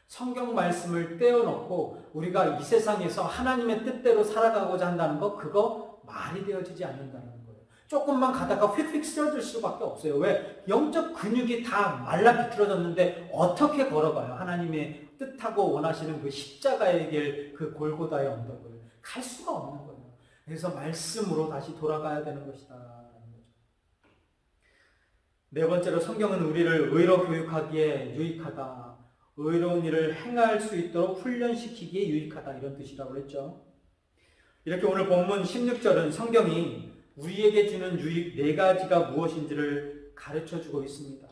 성경 말씀을 떼어놓고 우리가 이 세상에서 하나님의 뜻대로 살아가고자 한다는 거, 그거 말이 되어지지 않는다는 거예요. 조금만 가다가 휙휙 쓰러질 수밖에 없어요. 왜? 영적 근육이 다 말라 비틀어졌는데 어떻게 걸어가요? 하나님의 뜻하고 원하시는 그 십자가의 길, 그 골고다의 언덕을 갈 수가 없는 거예요. 그래서 말씀으로 다시 돌아가야 되는 것이다. 네 번째로, 성경은 우리를 의로 교육하기에 유익하다. 의로운 일을 행할 수 있도록 훈련시키기에 유익하다. 이런 뜻이라고 했죠. 이렇게 오늘 본문 16절은 성경이 우리에게 주는 유익 네 가지가 무엇인지를 가르쳐주고 있습니다.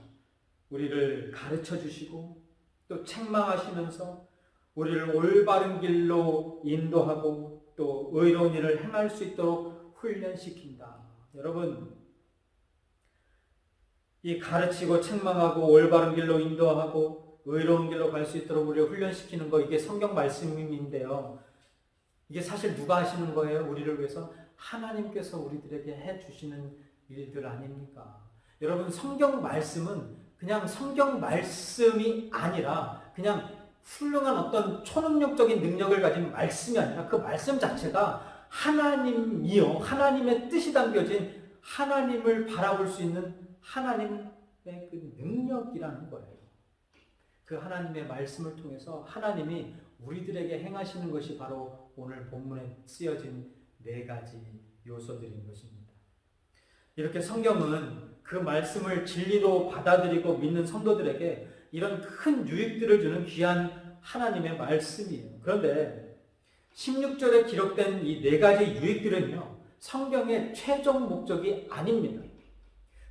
우리를 가르쳐주시고 또 책망하시면서 우리를 올바른 길로 인도하고 또 의로운 일을 행할 수 있도록 훈련시킨다. 여러분, 이 가르치고 책망하고 올바른 길로 인도하고 의로운 길로 갈 수 있도록 우리를 훈련시키는 거, 이게 성경 말씀인데요. 이게 사실 누가 하시는 거예요? 우리를 위해서 하나님께서 우리들에게 해주시는 일들 아닙니까? 여러분, 성경 말씀은 그냥 성경 말씀이 아니라 그냥 훌륭한 어떤 초능력적인 능력을 가진 말씀이 아니라 그 말씀 자체가 하나님이요, 하나님의 뜻이 담겨진, 하나님을 바라볼 수 있는 하나님의 그 능력이라는 거예요. 그 하나님의 말씀을 통해서 하나님이 우리들에게 행하시는 것이 바로 오늘 본문에 쓰여진 네 가지 요소들인 것입니다. 이렇게 성경은 그 말씀을 진리로 받아들이고 믿는 성도들에게 이런 큰 유익들을 주는 귀한 하나님의 말씀이에요. 그런데 16절에 기록된 이 네 가지 유익들은요, 성경의 최종 목적이 아닙니다.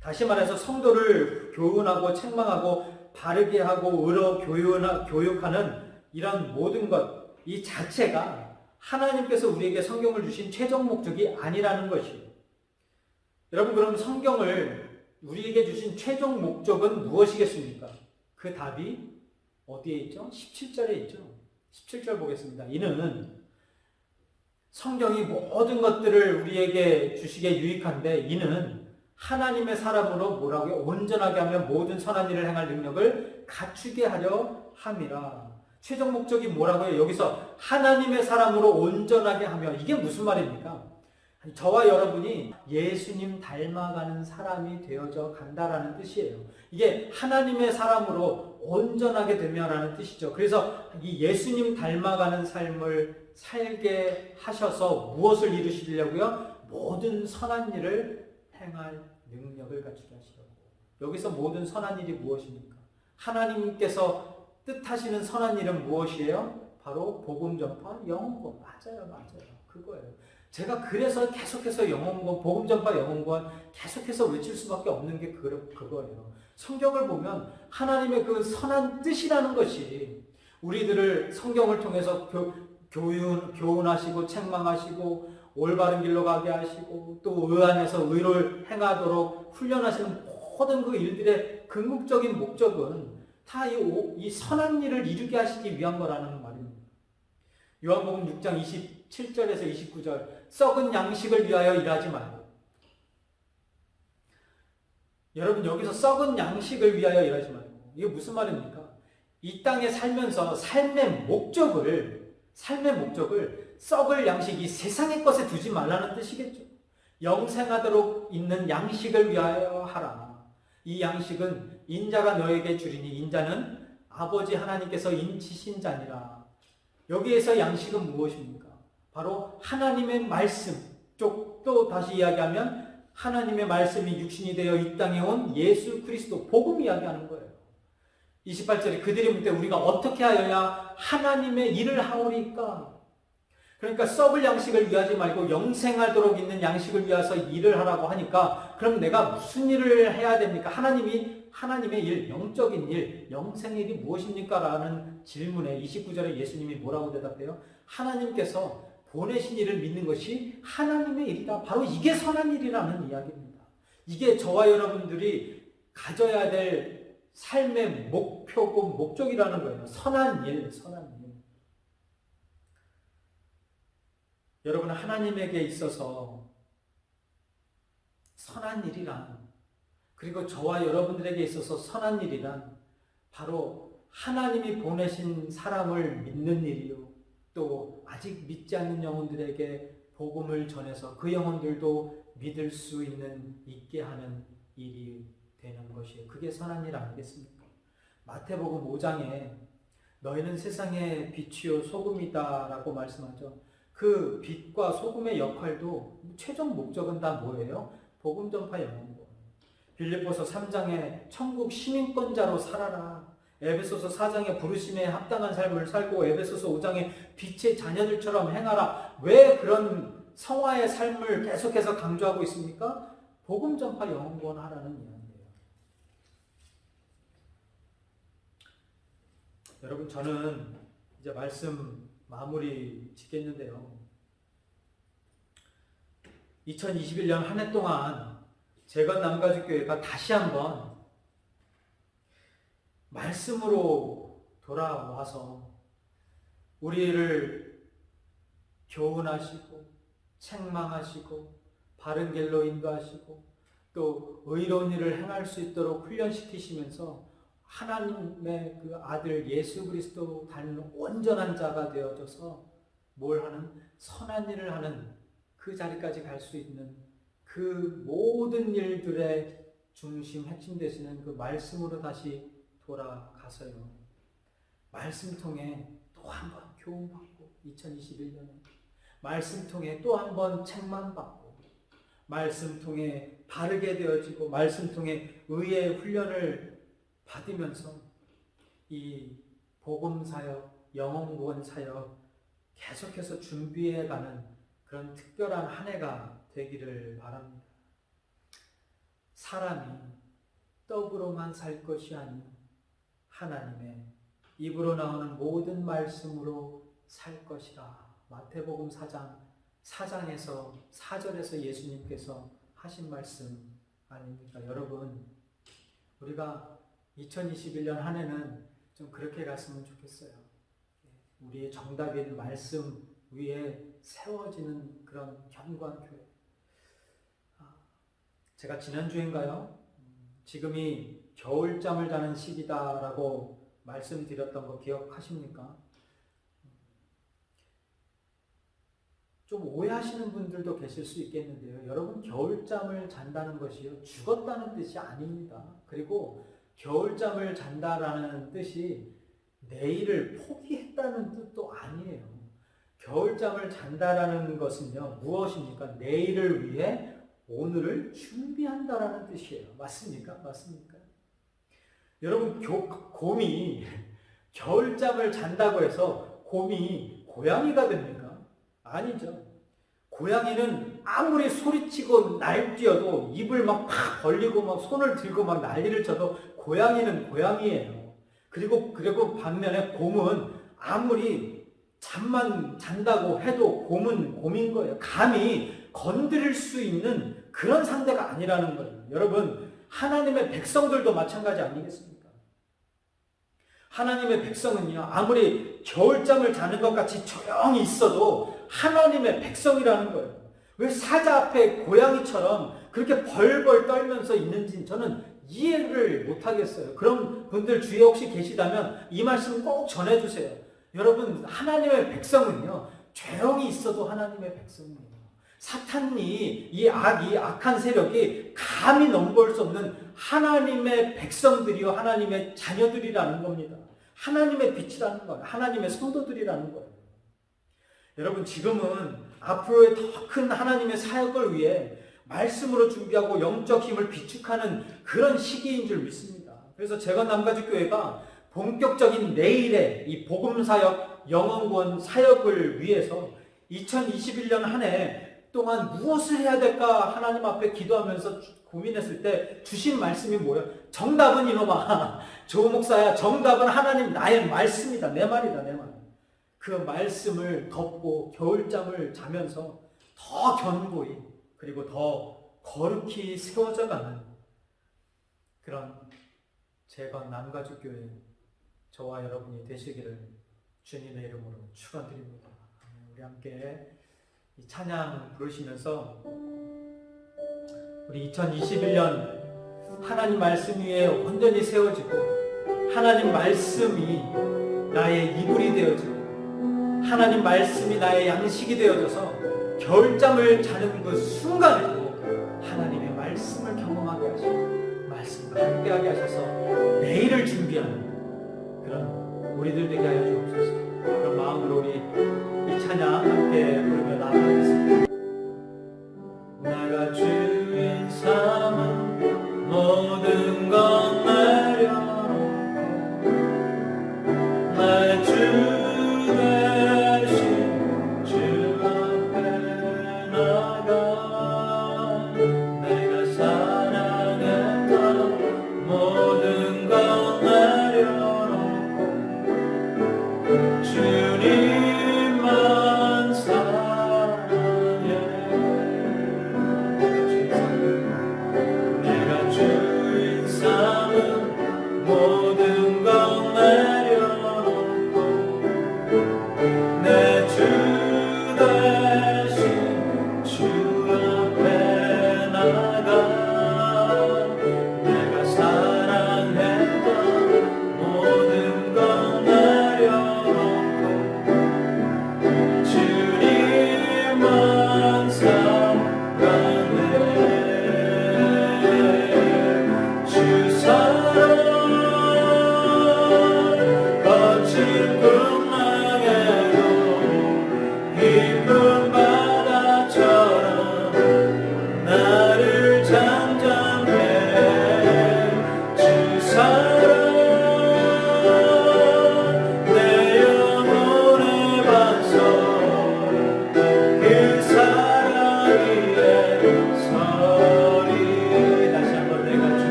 다시 말해서 성도를 교훈하고 책망하고 바르게 하고 의로 교육하는 이런 모든 것, 이 자체가 하나님께서 우리에게 성경을 주신 최종 목적이 아니라는 것이에요. 여러분, 그럼 성경을 우리에게 주신 최종 목적은 무엇이겠습니까? 그 답이 어디에 있죠? 17절에 있죠. 17절 보겠습니다. 이는 성경이 모든 것들을 우리에게 주시기에 유익한데 이는 하나님의 사람으로 뭐라고요? 온전하게 하며 모든 선한 일을 행할 능력을 갖추게 하려 함이라. 최종 목적이 뭐라고요? 여기서 하나님의 사람으로 온전하게 하며, 이게 무슨 말입니까? 저와 여러분이 예수님 닮아가는 사람이 되어져 간다라는 뜻이에요. 이게 하나님의 사람으로 온전하게 되며라는 뜻이죠. 그래서 이 예수님 닮아가는 삶을 살게 하셔서 무엇을 이루시려고요? 모든 선한 일을 행할 능력을 갖추게 하시려고. 여기서 모든 선한 일이 무엇입니까? 하나님께서 뜻하시는 선한 일은 무엇이에요? 바로 복음 전파, 영혼권. 맞아요. 그거예요. 제가 그래서 계속해서 영혼권, 복음 전파 영혼권 계속해서 외칠 수밖에 없는 게 그거예요. 성경을 보면 하나님의 그 선한 뜻이라는 것이 우리들을 성경을 통해서 교훈하시고 책망하시고 올바른 길로 가게 하시고 또 의 안에서 의를 행하도록 훈련하시는 모든 그 일들의 궁극적인 목적은 다 이 선한 일을 이루게 하시기 위한 거라는 말입니다. 요한복음 6장 27절에서 29절, 썩은 양식을 위하여 일하지 말고. 여러분, 여기서 썩은 양식을 위하여 일하지 말고, 이게 무슨 말입니까? 이 땅에 살면서 삶의 목적을 썩을 양식, 이 세상의 것에 두지 말라는 뜻이겠죠. 영생하도록 있는 양식을 위하여 하라. 이 양식은 인자가 너에게 주리니 인자는 아버지 하나님께서 인치신 자니라. 여기에서 양식은 무엇입니까? 바로 하나님의 말씀. 또 다시 이야기하면 하나님의 말씀이 육신이 되어 이 땅에 온 예수 그리스도, 복음 이야기하는 거예요. 28절에 그들이 묻되 우리가 어떻게 하여야 하나님의 일을 하오리까? 그러니까 썩을 양식을 위하지 말고 영생하도록 있는 양식을 위해서 일을 하라고 하니까, 그럼 내가 무슨 일을 해야 됩니까? 하나님의 일, 영적인 일, 영생의 일이 무엇입니까? 라는 질문에 29절에 예수님이 뭐라고 대답해요? 하나님께서 보내신 일을 믿는 것이 하나님의 일이다. 바로 이게 선한 일이라는 이야기입니다. 이게 저와 여러분들이 가져야 될 삶의 목표고 목적이라는 거예요. 선한 일. 여러분, 하나님에게 있어서 선한 일이란, 그리고 저와 여러분들에게 있어서 선한 일이란 바로 하나님이 보내신 사람을 믿는 일이요, 또 아직 믿지 않는 영혼들에게 복음을 전해서 그 영혼들도 믿을 수 있게 하는 일이 되는 것이에요. 그게 선한 일 아니겠습니까? 마태복음 5장에 너희는 세상의 빛이요 소금이다 라고 말씀하죠. 그 빛과 소금의 역할도 최종 목적은 다 뭐예요? 복음 전파 영혼권. 빌립보서 3장에 천국 시민권자로 살아라. 에베소서 4장에 부르심에 합당한 삶을 살고 에베소서 5장에 빛의 자녀들처럼 행하라. 왜 그런 성화의 삶을 계속해서 강조하고 있습니까? 복음 전파 영혼권 하라는 이야기예요. 여러분, 저는 이제 말씀 마무리 짓겠는데요. 2021년 한 해 동안 재건 남가죽교회가 다시 한번 말씀으로 돌아와서 우리를 교훈하시고 책망하시고 바른 길로 인도하시고 또 의로운 일을 행할 수 있도록 훈련시키시면서 하나님의 그 아들 예수 그리스도 닮은 온전한 자가 되어져서 뭘 하는? 선한 일을 하는 그 자리까지 갈 수 있는 그 모든 일들의 중심, 핵심 되시는 그 말씀으로 다시 돌아가서요. 말씀 통해 또 한 번 교훈받고 2021년에 말씀 통해 또 한 번 책망받고 말씀 통해 바르게 되어지고 말씀 통해 의의 훈련을 받으면서 이 복음 사역, 영혼 구원 사역 계속해서 준비해가는 그런 특별한 한 해가 되기를 바랍니다. 사람이 떡으로만 살 것이 아닌 하나님의 입으로 나오는 모든 말씀으로 살 것이라. 마태복음 4장에서 4절에서 예수님께서 하신 말씀 아닙니까? 여러분, 우리가 2021년 한 해는 좀 그렇게 갔으면 좋겠어요. 우리의 정답인 말씀 위에 세워지는 그런 현관교회. 제가 지난주인가요? 지금이 겨울잠을 자는 시기다라고 말씀드렸던 거 기억하십니까? 좀 오해하시는 분들도 계실 수 있겠는데요. 여러분, 겨울잠을 잔다는 것이요, 죽었다는 뜻이 아닙니다. 그리고 겨울잠을 잔다라는 뜻이 내일을 포기했다는 뜻도 아니에요. 겨울잠을 잔다라는 것은요, 무엇입니까? 내일을 위해 오늘을 준비한다라는 뜻이에요. 맞습니까? 맞습니까? 여러분, 곰이 겨울잠을 잔다고 해서 곰이 고양이가 됩니까? 아니죠. 고양이는 아무리 소리치고 날뛰어도 입을 막 벌리고 막 손을 들고 막 난리를 쳐도 고양이는 고양이에요. 그리고 반면에 곰은 아무리 잠만 잔다고 해도 곰은 곰인 거예요. 감히 건드릴 수 있는 그런 상대가 아니라는 거예요. 여러분, 하나님의 백성들도 마찬가지 아니겠습니까? 하나님의 백성은요, 아무리 겨울잠을 자는 것 같이 조용히 있어도 하나님의 백성이라는 거예요. 왜 사자 앞에 고양이처럼 그렇게 벌벌 떨면서 있는지 저는 이해를 못하겠어요. 그런 분들 주위에 혹시 계시다면 이 말씀 꼭 전해주세요. 여러분, 하나님의 백성은요, 조용히 있어도 하나님의 백성이에요. 사탄이, 이 악한 세력이 감히 넘볼 수 없는 하나님의 백성들이요, 하나님의 자녀들이라는 겁니다. 하나님의 빛이라는 거예요. 하나님의 성도들이라는 거예요. 여러분, 지금은 앞으로의 더 큰 하나님의 사역을 위해 말씀으로 준비하고 영적 힘을 비축하는 그런 시기인 줄 믿습니다. 그래서 제가 남가주교회가 본격적인 내일의 이 복음사역, 영원권 사역을 위해서 2021년 한 해 동안 무엇을 해야 될까 하나님 앞에 기도하면서 고민했을 때 주신 말씀이 뭐예요? 정답은 이놈아, 조 목사야, 정답은 하나님 나의 말씀이다. 내 말이다, 내 말. 그 말씀을 덮고 겨울잠을 자면서 더 견고히 그리고 더 거룩히 세워져가는 그런 재건 남가주교회 저와 여러분이 되시기를 주님의 이름으로 축원드립니다. 우리 함께 이 찬양 부르시면서 우리 2021년 하나님 말씀 위에 온전히 세워지고 하나님 말씀이 나의 이불이 되어지고 하나님 말씀이 나의 양식이 되어져서 겨울잠을 자는 그 순간에도 하나님의 말씀을 경험하게 하시고 말씀과 함께하게 하셔서 내일을 준비하는 그런 우리들 되게 하여 주옵소서. 그런 마음으로 우리 이 찬양 함께 부르며 나아가겠습니다. 내가 주인 삼은 모든 것 내려놓고 나의 주 대신 주 앞에 나가 내가 사랑했던 모든 것 내려놓고 주님만 사랑해 내가 주인 삼은 모든 것 내려놓고 내 주 대신 주 앞에 나가 내가 사랑했던 모든 것 내려놓고 주님만 사랑해 주 사랑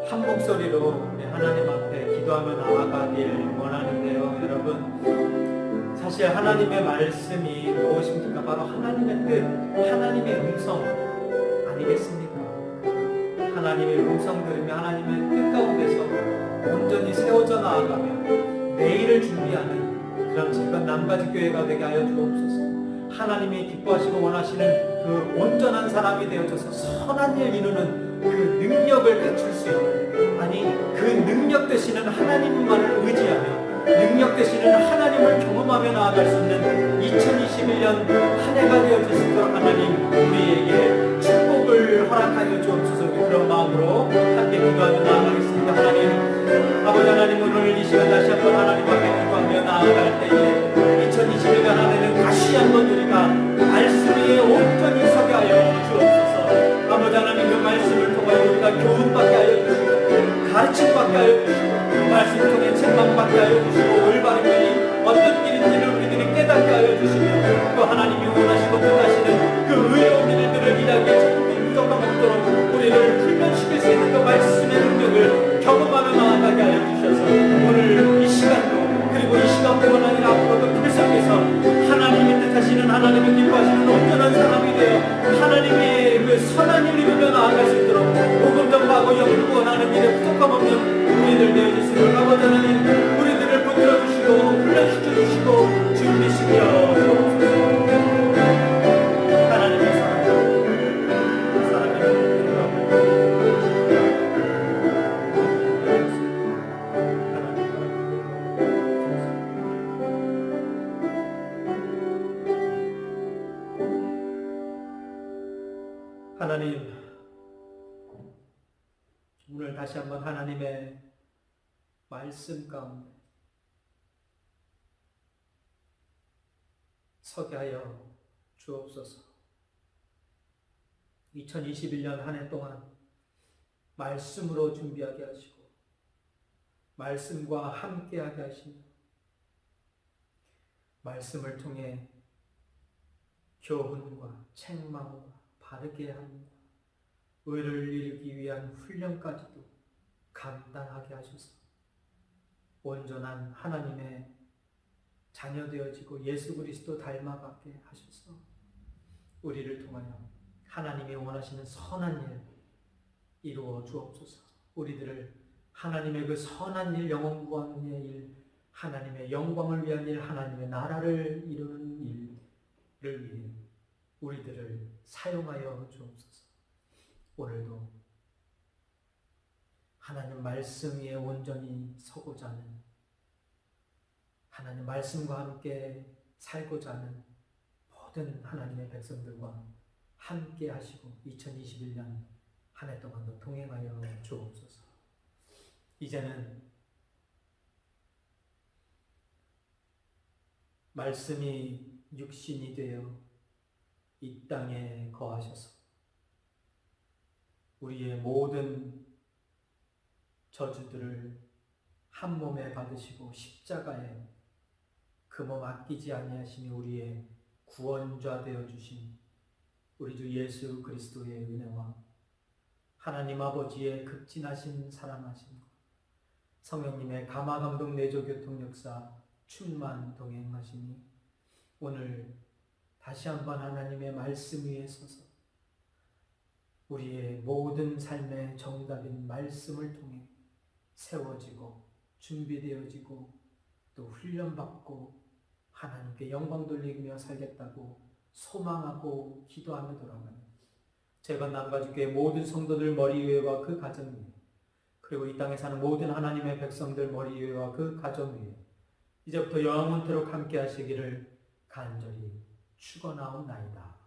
한 목소리로 우리 하나님 앞에 기도하며 나아가길 원하는데요. 여러분, 사실 하나님의 말씀이 무엇입니까? 바로 하나님의 뜻, 하나님의 음성 아니겠습니까? 하나님의 음성 들으며 하나님의 뜻 가운데서 온전히 세워져 나아가며 내일을 준비하는 그런 즐거운 남가지 교회가 되게 하여 주옵소서. 하나님이 기뻐하시고 원하시는 그 온전한 사람이 되어져서 선한 일 이루는 그 능력을 갖출 수 있는, 아니 그 능력 되시는 하나님만을 의지하며 능력 되시는 하나님을 경험하며 나아갈 수 있는 2021년 한 해가 되어질 수 있도록 하나님 우리에게 축복을 허락하여 주옵소서. 그런 마음으로 함께 기도하며 나아가겠습니다. 하나님 아버지, 하나님 오늘 이 시간 다시 한번 하나님 앞에 기도하며 나아갈 때에 2021년 한 해는 다시 한번 우리가 말씀 위에 온전히 서게 하여 주옵소서. 아버지 하나님, 그 말씀을 통하여 우리가 교훈받게 하여 주시고 가르침받게 하여 주시고 말씀을 통해 책망받게 하여 주시고 올바른 길이 어떤 길인지를 우리들이 깨닫게 하여 주시며 또 하나님이 원하시고 뜻하시는 그 의로운 일들을 일하기에 조금도 부족함 없도록 우리를 훈련시킬 수 있는 그 말씀의 능력을 경험하며 나아가게 하여 주셔서 오늘 이 시간도 그리고 이 시간뿐만 아니라 앞으로도 계속해서 하나님이 뜻하시는, 하나님이 기뻐하시는 온전한 사람이 되어 하나님의 그 선한 일을 이루며 나아갈 수 있도록 복음 전파하고 영을 구원하는 일에 부족함 없는 우리들 되어질 수 있도록 아버지 하나님 우리들을 붙들어 주시고 훈련시켜 주시고 준비시켜 주옵소서. 하나님의 하나님, 오늘 다시 한번 하나님의 말씀 가운데 서게 하여 주옵소서. 2021년 한 해 동안 말씀으로 준비하게 하시고 말씀과 함께하게 하시며 말씀을 통해 교훈과 책망과 바르게 함과 의를 이루기 위한 훈련까지도 감당하게 하셔서 온전한 하나님의 자녀 되어지고 예수 그리스도 닮아가게 하셔서 우리를 통하여 하나님이 원하시는 선한 일 이루어 주옵소서. 우리들을 하나님의 그 선한 일, 영원 구원의 일, 하나님의 영광을 위한 일, 하나님의 나라를 이루는 일을 위해 우리들을 사용하여 주옵소서. 오늘도 하나님 말씀 위에 온전히 서고자 하는, 하나님 말씀과 함께 살고자 하는 모든 하나님의 백성들과 함께 하시고 2021년 한 해 동안도 동행하여 주옵소서. 이제는 말씀이 육신이 되어 이 땅에 거하셔서 우리의 모든 저주들을 한 몸에 받으시고 십자가에 그 몸 아끼지 아니하시며 우리의 구원자 되어 주신 우리 주 예수 그리스도의 은혜와 하나님 아버지의 극진하신 사랑하심과 성령님의 감화 감동 내조 교통 역사 충만 동행하시니 오늘 다시 한번 하나님의 말씀 위에 서서 우리의 모든 삶의 정답인 말씀을 통해 세워지고 준비되어지고 또 훈련받고 하나님께 영광 돌리며 살겠다고 소망하고 기도하며 돌아가는 재건 남가주교의 모든 성도들 머리 위에와 그 가정 위에, 그리고 이 땅에 사는 모든 하나님의 백성들 머리 위에와 그 가정 위에 이제부터 영원토록 함께 하시기를 간절히 축원하옵나이다.